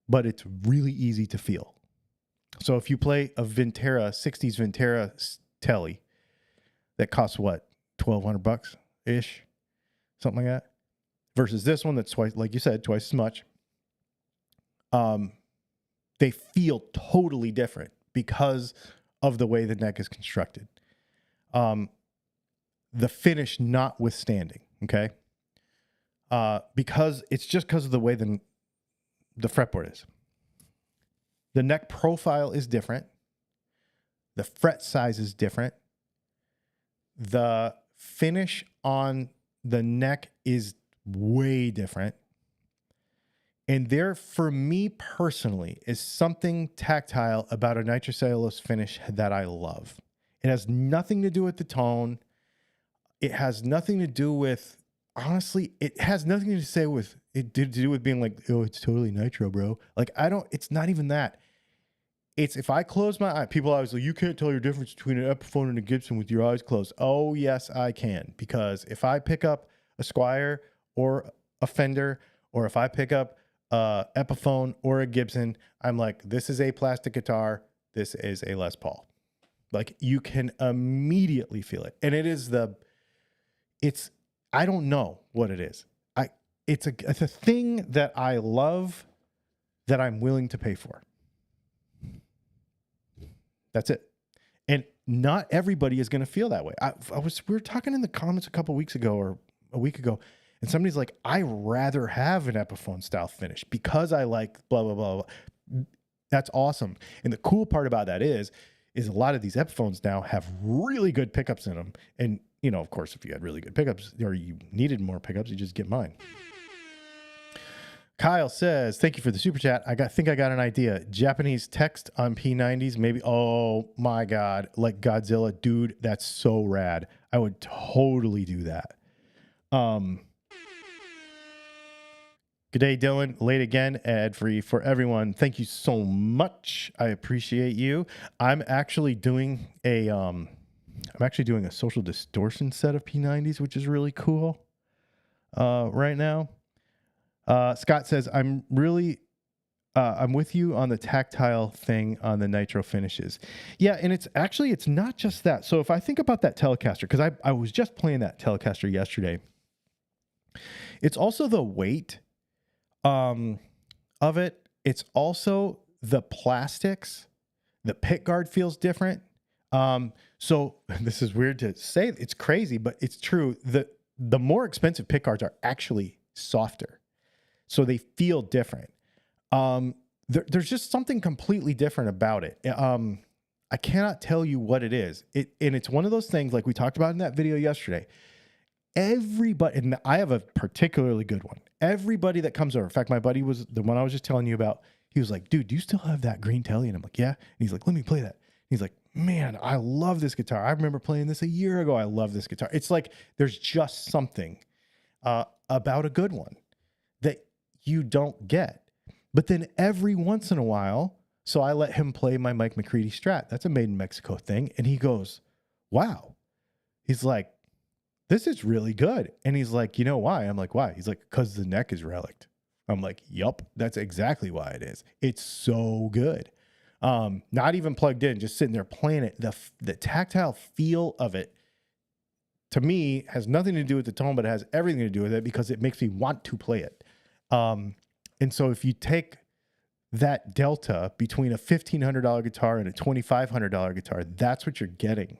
but it's really easy to feel. So if you play a Ventera, 60s Ventera telly that costs what, $1,200-ish, something like that, versus this one that's twice, like you said, twice as much, they feel totally different because of the way the neck is constructed. The finish notwithstanding, okay? Because of the way the fretboard is. The neck profile is different. The fret size is different. The finish on the neck is way different. And there, for me personally, is something tactile about a nitrocellulose finish that I love. It has nothing to do with the tone. It has nothing to do with, honestly, it has nothing to say with it to do with being like, oh, it's totally nitro, bro. Like, it's not even that. It's if I close my eye, people always like, you can't tell your difference between an Epiphone and a Gibson with your eyes closed. Oh, yes, I can. Because if I pick up a Squire or a Fender, or if I pick up a Epiphone or a Gibson, I'm like, this is a plastic guitar. This is a Les Paul. Like, you can immediately feel it. And I don't know what it is. It's a thing that I love, that I'm willing to pay for. That's it. And not everybody is going to feel that way. We were talking in the comments a couple weeks ago or a week ago, and somebody's like, I rather have an Epiphone style finish because I like blah, blah, blah, blah. That's awesome. And the cool part about that is a lot of these Epiphones now have really good pickups in them. And, you know, of course, if you had really good pickups or you needed more pickups, you just get mine. Kyle says, thank you for the super chat. I think I got an idea. Japanese text on P90s, maybe. Oh my God. Like Godzilla. Dude, that's so rad. I would totally do that. Good day, Dylan. Late again, ad-free for everyone. Thank you so much. I appreciate you. I'm actually doing a social distortion set of P90s, which is really cool right now. Scott says, I'm with you on the tactile thing on the nitro finishes. Yeah, and it's not just that. So if I think about that Telecaster, because I was just playing that Telecaster yesterday, it's also the weight of it. It's also the plastics. The pick guard feels different. So this is weird to say. It's crazy, but it's true. The more expensive pick guards are actually softer. So they feel different. There's just something completely different about it. I cannot tell you what it is. And it's one of those things like we talked about in that video yesterday. Everybody, and I have a particularly good one. Everybody that comes over, in fact, my buddy was the one I was just telling you about. He was like, dude, do you still have that green telly? And I'm like, yeah. And he's like, let me play that. And he's like, man, I love this guitar. I remember playing this a year ago. I love this guitar. It's like there's just something about a good one that you don't get. But then every once in a while, so I let him play my Mike McCready Strat. That's a made in Mexico thing. And he goes, wow. He's like, this is really good. And he's like, you know why? I'm like, why? He's like, because the neck is relict. I'm like, yup, that's exactly why it is. It's so good. Not even plugged in, just sitting there playing it. The tactile feel of it, to me, has nothing to do with the tone, but it has everything to do with it because it makes me want to play it. And so if you take that delta between a $1,500 guitar and a $2,500 guitar, that's what you're getting.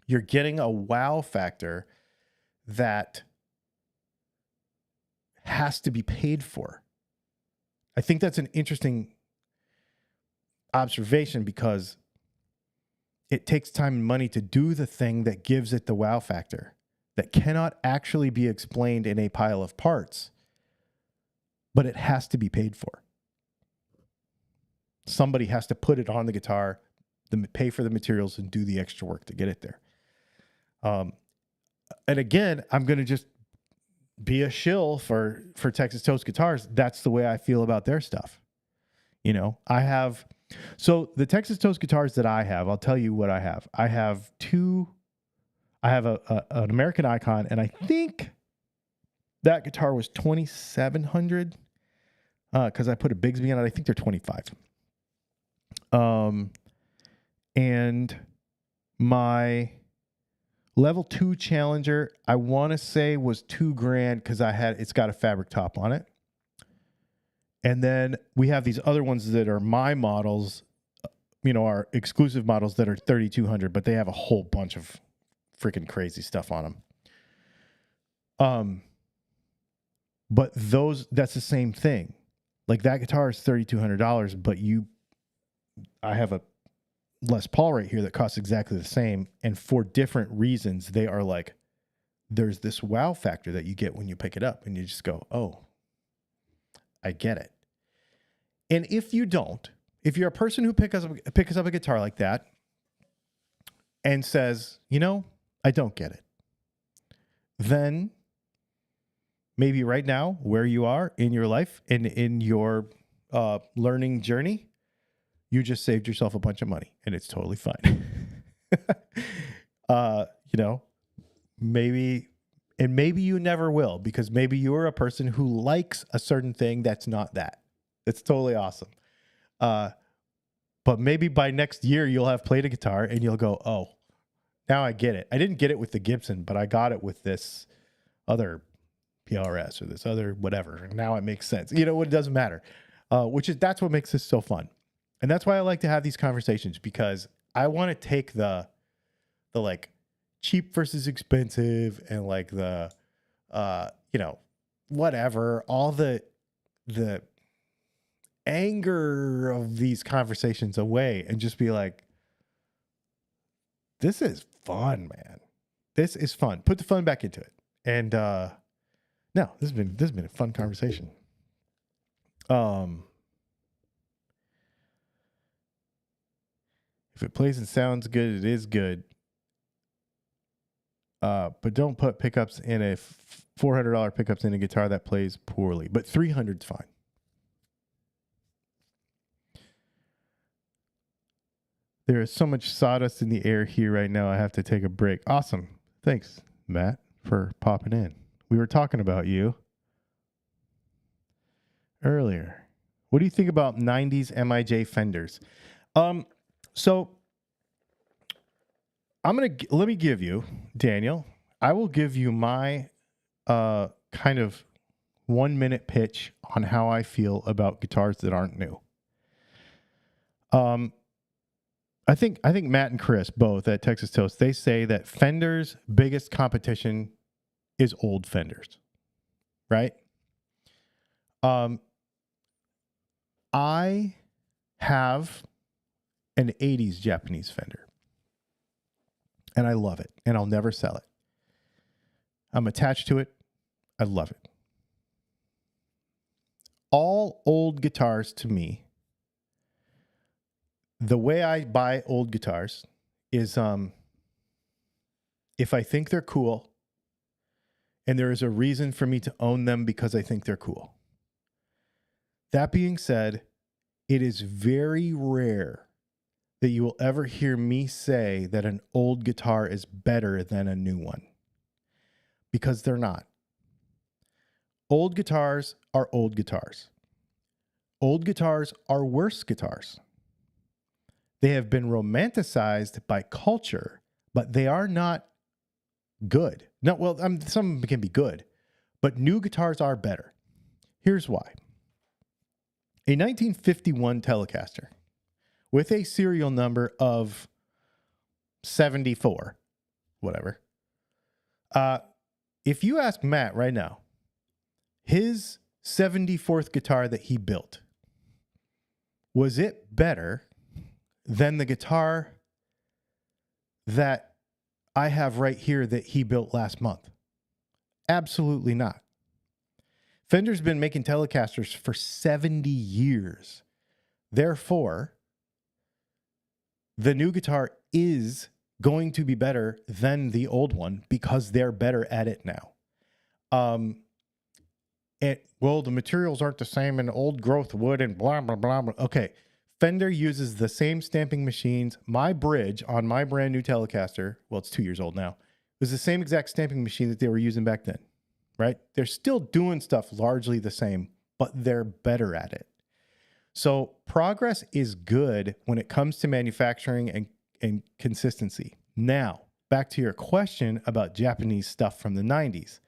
You're getting a wow factor that has to be paid for. I think that's an interesting observation because it takes time and money to do the thing that gives it the wow factor that cannot actually be explained in a pile of parts, but it has to be paid for. Somebody has to put it on the guitar, pay for the materials, and do the extra work to get it there. And again, I'm going to just be a shill for Texas Toast Guitars. That's the way I feel about their stuff. You know, so the Texas Toast guitars that I have, I'll tell you what I have. I have an American Icon, and I think that guitar was $2,700 because I put a Bigsby on it. I think they're $25. And my Level 2 Challenger, I want to say was $2,000 because it's got a fabric top on it. And then we have these other ones that are my models, our exclusive models that are $3,200, but they have a whole bunch of freaking crazy stuff on them. But that's the same thing. Like that guitar is $3,200, but I have a Les Paul right here that costs exactly the same. And for different reasons, they are like, there's this wow factor that you get when you pick it up and you just go, oh, I get it. And if you don't, if you're a person who picks up a guitar like that and says, I don't get it, then maybe right now where you are in your life and in your learning journey, you just saved yourself a bunch of money and it's totally fine. Maybe you never will, because maybe you're a person who likes a certain thing that's not that. It's totally awesome. But maybe by next year you'll have played a guitar and you'll go, oh, now I get it. I didn't get it with the Gibson, but I got it with this other PRS or this other whatever. Now it makes sense. It doesn't matter. That's what makes this so fun. And that's why I like to have these conversations, because I want to take the like cheap versus expensive and like the whatever, all the anger of these conversations away and just be like, this is fun, man. This is fun. Put the fun back into it. And no, this has been a fun conversation. If it plays and sounds good, it is good. But don't put pickups in a $400 pickups in a guitar that plays poorly. But 300's fine. There is so much sawdust in the air here right now. I have to take a break. Awesome. Thanks, Matt, for popping in. We were talking about you earlier. What do you think about 90s MIJ Fenders? So let me give you, Daniel, I will give you my kind of 1 minute pitch on how I feel about guitars that aren't new. I think Matt and Chris, both at Texas Toast, they say that Fender's biggest competition is old Fenders, right? I have an 80s Japanese Fender, and I love it, and I'll never sell it. I'm attached to it. I love it. All old guitars to me, the way I buy old guitars is if I think they're cool and there is a reason for me to own them because I think they're cool. That being said, it is very rare that you will ever hear me say that an old guitar is better than a new one, because they're not. Old guitars are old guitars. Old guitars are worse guitars. They have been romanticized by culture, but they are not good. No, well, some of them can be good, but new guitars are better. Here's why. A 1951 Telecaster with a serial number of 74, whatever. If you ask Matt right now, his 74th guitar that he built, was it better than the guitar that I have right here that he built last month? Absolutely not. Fender's been making Telecasters for 70 years. Therefore, the new guitar is going to be better than the old one because they're better at it now. The materials aren't the same in old growth wood and blah, blah, blah, blah. Okay. Fender uses the same stamping machines. My bridge on my brand new Telecaster, well, it's 2 years old now, was the same exact stamping machine that they were using back then, right? They're still doing stuff largely the same, but they're better at it. So progress is good when it comes to manufacturing and consistency. Now, back to your question about Japanese stuff from the 90s.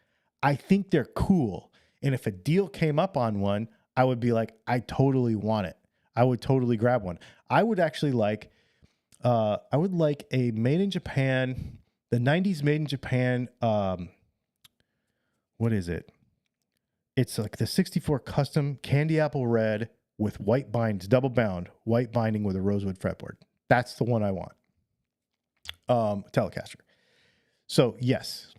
I think they're cool. And if a deal came up on one, I would be like, I totally want it. I would totally grab one. I would actually like, a made in Japan, the 90s made in Japan. What is it? It's like the 64 custom candy apple red with white binds, double bound, white binding with a rosewood fretboard. That's the one I want. Telecaster. So yes.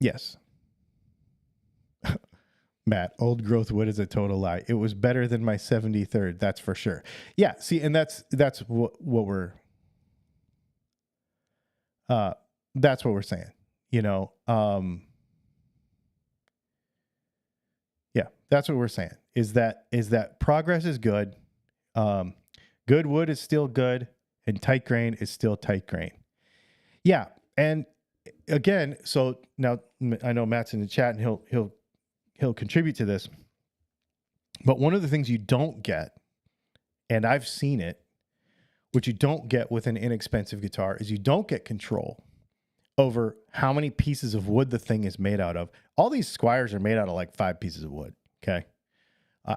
Yes. Matt, old growth wood is a total lie. It was better than my 73rd, that's for sure. Yeah, see, and that's what we're saying. You know, yeah, that's what we're saying. Is that progress is good. Good wood is still good, and tight grain is still tight grain. Yeah, and again, so now I know Matt's in the chat, and he'll contribute to this. But one of the things you don't get, and I've seen it, what you don't get with an inexpensive guitar is you don't get control over how many pieces of wood the thing is made out of. All these Squires are made out of like 5 pieces of wood, okay?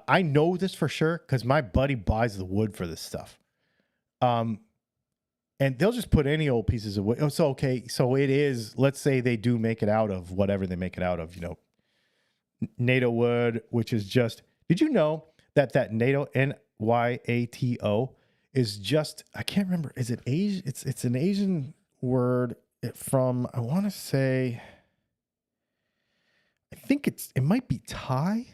I know this for sure because my buddy buys the wood for this stuff. And they'll just put any old pieces of wood. Oh, so, okay. So it is, let's say they do make it out of whatever they make it out of, NATO wood, which is just, did you know that NATO, NYATO, is just, I can't remember, is it Asian? It's an Asian word from, I want to say, I think it might be Thai.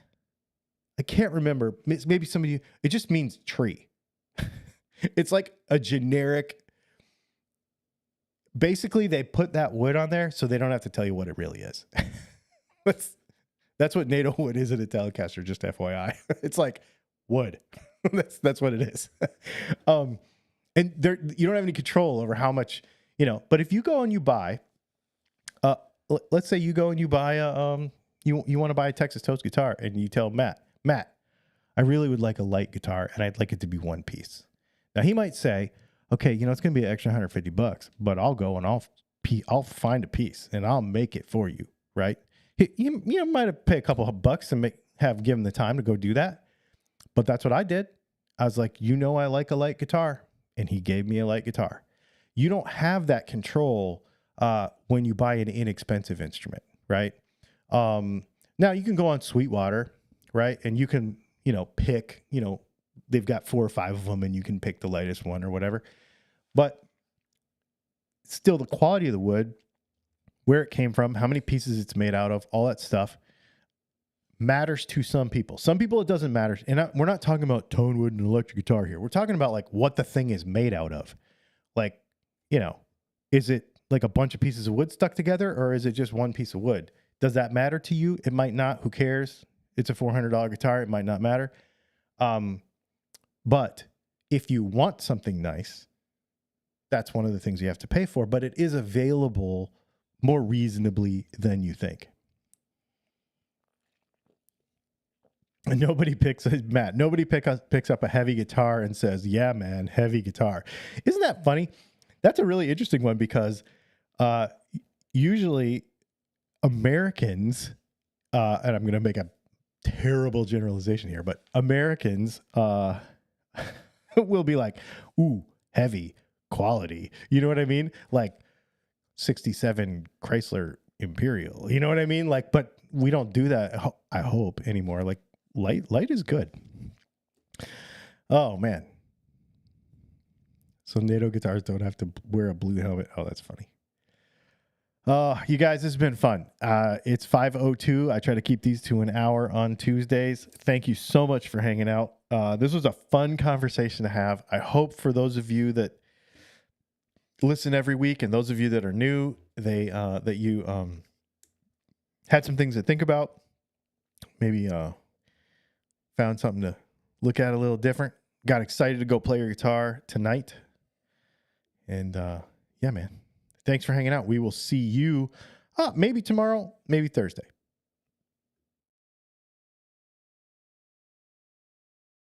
I can't remember. Maybe some of you, it just means tree. It's like a generic, basically they put that wood on there so they don't have to tell you what it really is. That's what NATO wood is in a Telecaster, just FYI. It's like wood. That's what it is. And you don't have any control over how much, but if you go and you buy, let's say you go and you buy you want to buy a Texas Toast guitar and you tell Matt, I really would like a light guitar and I'd like it to be one piece. Now he might say, okay, it's going to be an extra $150, but I'll go and I'll find a piece and I'll make it for you. Right. You might have paid a couple of bucks and give him the time to go do that. But that's what I did. I was like, I like a light guitar. And he gave me a light guitar. You don't have that control when you buy an inexpensive instrument, right? Now you can go on Sweetwater, right? And you can, pick, they've got 4 or 5 of them and you can pick the lightest one or whatever. But still the quality of the wood, where it came from, how many pieces it's made out of, all that stuff matters to some people. Some people it doesn't matter. And we're not talking about tone wood and electric guitar here. We're talking about like what the thing is made out of. Like, is it like a bunch of pieces of wood stuck together or is it just one piece of wood? Does that matter to you? It might not. Who cares? It's a $400 guitar. It might not matter. But if you want something nice, that's one of the things you have to pay for. But it is available more reasonably than you think. And nobody picks up a heavy guitar and says, yeah, man, heavy guitar. Isn't that funny? That's a really interesting one because usually Americans, and I'm going to make a terrible generalization here, but Americans will be like, ooh, heavy quality. You know what I mean? Like 67 Chrysler Imperial. You know what I mean? Like, but we don't do that, I hope, anymore. Like, light is good. Oh, man. So NATO guitars don't have to wear a blue helmet. Oh, that's funny. You guys, this has been fun. It's 5:02. I try to keep these to an hour on Tuesdays. Thank you so much for hanging out. This was a fun conversation to have. I hope for those of you that listen every week and those of you that are new, that you had some things to think about. Maybe found something to look at a little different. Got excited to go play your guitar tonight. And yeah, man. Thanks for hanging out. We will see you maybe tomorrow, maybe Thursday.